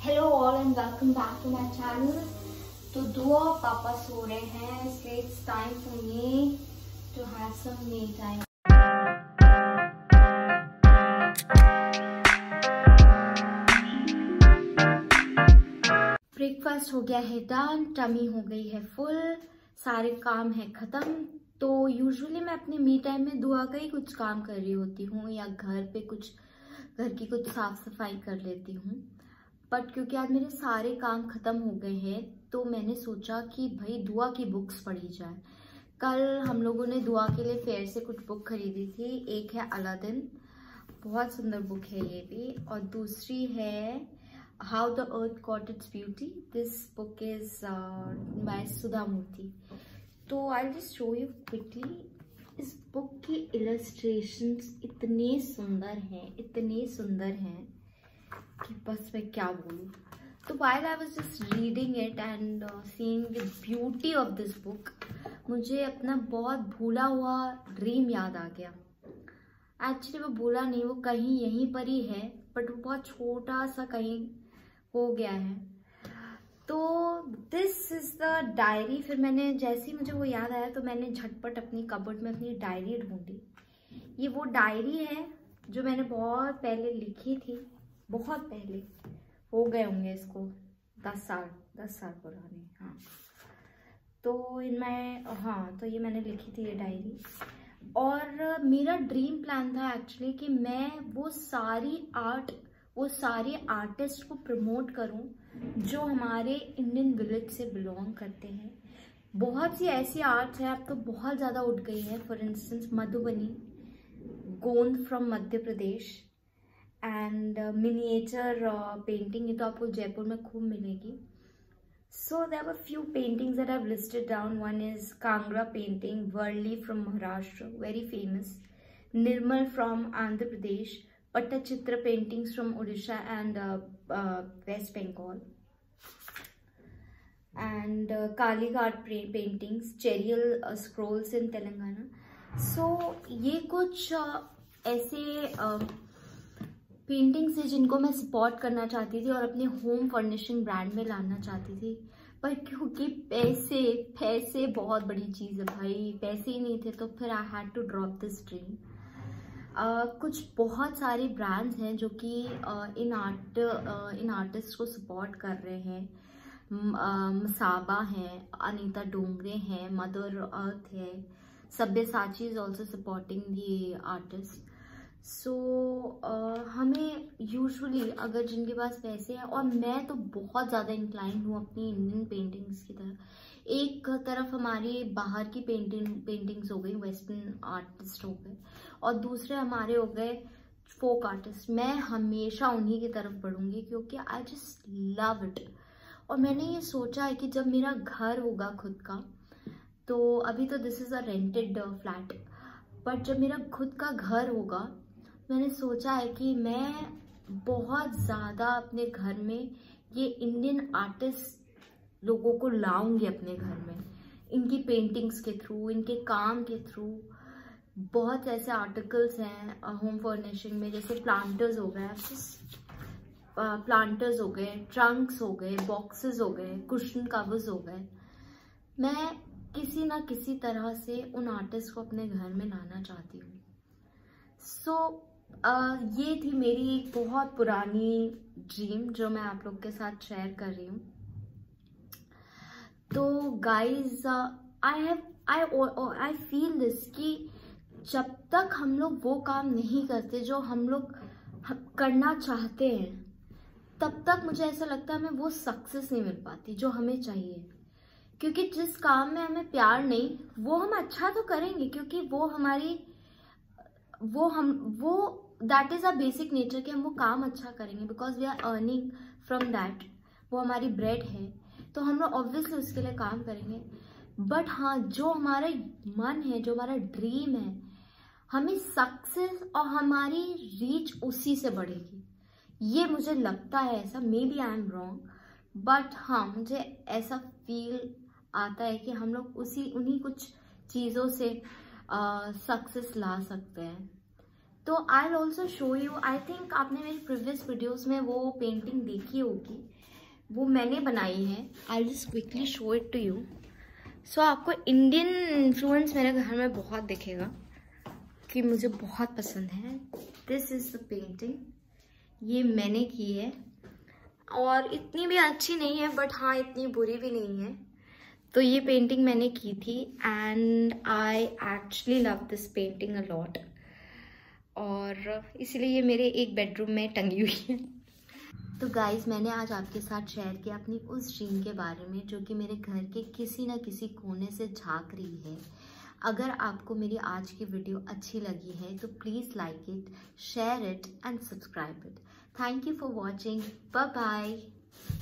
Hello all and welcome back to my channel. तो दुआ पापा सो रहे हैं, इसलिए it's time for me to have some me time. Breakfast हो गया है डन, टमी हो गई है फुल, सारे काम है खत्म। तो यूजुअली मैं अपने मी टाइम में दुआ का ही कुछ काम कर रही होती हूँ या घर की कुछ साफ सफाई कर लेती हूँ। बट क्योंकि आज मेरे सारे काम खत्म हो गए हैं तो मैंने सोचा कि भाई दुआ की बुक्स पढ़ी जाए। कल हम लोगों ने दुआ के लिए फेयर से कुछ बुक खरीदी थी। एक है अलादीन, बहुत सुंदर बुक है ये भी, और दूसरी है how the earth got its beauty. This book is by Sudha Murthy. तो I just show you quickly. इस बुक की इलस्ट्रेशंस इतने सुंदर हैं कि बस मैं क्या बोलूं। तो while I was just reading it and seeing the beauty of this book, मुझे अपना बहुत भूला हुआ ड्रीम याद आ गया। एक्चुअली वो भूला नहीं, वो कहीं यहीं पर ही है, बट वो बहुत छोटा सा कहीं हो गया है। तो दिस इज द डायरी। फिर मैंने जैसे ही मुझे वो याद आया तो मैंने झटपट अपनी कबर्ड में अपनी डायरी ढूंढी। ये वो डायरी है जो मैंने बहुत पहले लिखी थी, बहुत पहले, हो गए होंगे इसको 10 साल पुराने। हाँ, तो तो ये मैंने लिखी थी ये डायरी। और मेरा ड्रीम प्लान था एक्चुअली कि मैं वो सारे आर्टिस्ट को प्रमोट करूं जो हमारे इंडियन विलेज से बिलोंग करते हैं। बहुत सी ऐसी आर्ट्स हैं, अब तो बहुत ज़्यादा उठ गई है। For instance Madhubani, Gond from Madhya Pradesh, and miniature painting, ये तो आपको जयपुर में खूब मिलेगी। So there were few paintings that I have listed down. One is Kangra painting, Warli from Maharashtra, very famous, Nirmal from Andhra Pradesh, Pattachitra paintings from Orissa and West Bengal, and Kalighat paintings, Cheriyal scrolls in Telangana. So ये कुछ ऐसे paintings है जिनको मैं सपोर्ट करना चाहती थी और अपने होम फर्निशिंग ब्रांड में लाना चाहती थी। पर क्योंकि पैसे बहुत बड़ी चीज़ है भाई, पैसे ही नहीं थे तो फिर I had to drop this dream. कुछ बहुत सारे ब्रांड्स हैं जो कि इन आर्टिस्ट को सपोर्ट कर रहे हैं। मसाबा हैं, अनीता डोंगरे हैं, मदर अर्थ है, Sabyasachi is also supporting the artist. So हमें यूजुअली अगर जिनके पास पैसे हैं, और मैं तो बहुत ज़्यादा इंक्लाइंड हूँ अपनी इंडियन पेंटिंग्स की तरफ। एक तरफ हमारी बाहर की पेंटिंग्स हो गई, वेस्टर्न आर्टिस्ट हो गए, और दूसरे हमारे हो गए फोक आर्टिस्ट। मैं हमेशा उन्हीं की तरफ बढ़ूंगी क्योंकि आई जस्ट लव इट। और मैंने ये सोचा है कि जब मेरा घर होगा खुद का, तो अभी तो this is a rented flat, but जब मेरा खुद का घर होगा मैंने सोचा है कि मैं बहुत ज़्यादा अपने घर में ये इंडियन आर्टिस्ट लोगों को लाऊंगी अपने घर में, इनकी पेंटिंग्स के थ्रू, इनके काम के थ्रू। बहुत ऐसे आर्टिकल्स हैं होम फर्निशिंग में, जैसे प्लांटर्स हो गए, ट्रंक्स हो गए, बॉक्सेस हो गए, कुशन कवर्स हो गए। मैं किसी ना किसी तरह से उन आर्टिस्ट को अपने घर में लाना चाहती हूँ। सो ये थी मेरी एक बहुत पुरानी ड्रीम जो मैं आप लोग के साथ शेयर कर रही हूँ। तो गाइज आई फील दिस कि जब तक हम लोग वो काम नहीं करते जो हम लोग करना चाहते हैं, तब तक मुझे ऐसा लगता है हमें वो सक्सेस नहीं मिल पाती जो हमें चाहिए। क्योंकि जिस काम में हमें प्यार नहीं, वो हम अच्छा तो करेंगे क्योंकि वो that is a basic nature कि हम वो काम अच्छा करेंगे because we are earning from that, वो हमारी ब्रेड है, तो हम लोग ऑब्वियसली उसके लिए काम करेंगे। बट हाँ, जो हमारा मन है, जो हमारा ड्रीम है, हमें सक्सेस और हमारी रीच उसी से बढ़ेगी। ये मुझे लगता है ऐसा, maybe I am wrong, but हाँ मुझे ऐसा फील आता है कि हम लोग उन्हीं कुछ चीज़ों से सक्सेस ला सकते हैं। तो I will also show you, I think आपने मेरी प्रीवियस वीडियोस में वो पेंटिंग देखी होगी, वो मैंने बनाई है। I just quickly show it to you. So आपको इंडियन इन्फ्लुएंस मेरे घर में बहुत दिखेगा कि मुझे बहुत पसंद है। दिस इज़ द पेंटिंग, ये मैंने की है और इतनी भी अच्छी नहीं है बट हाँ इतनी बुरी भी नहीं है। तो ये पेंटिंग मैंने की थी and I actually love this painting a lot, और इसलिए ये मेरे एक बेडरूम में टंगी हुई है। तो गाइज मैंने आज आपके साथ शेयर किया अपनी उस ड्रीम के बारे में जो कि मेरे घर के किसी न किसी कोने से झांक रही है। अगर आपको मेरी आज की वीडियो अच्छी लगी है तो please like it, share it and subscribe it. Thank you for watching. Bye bye.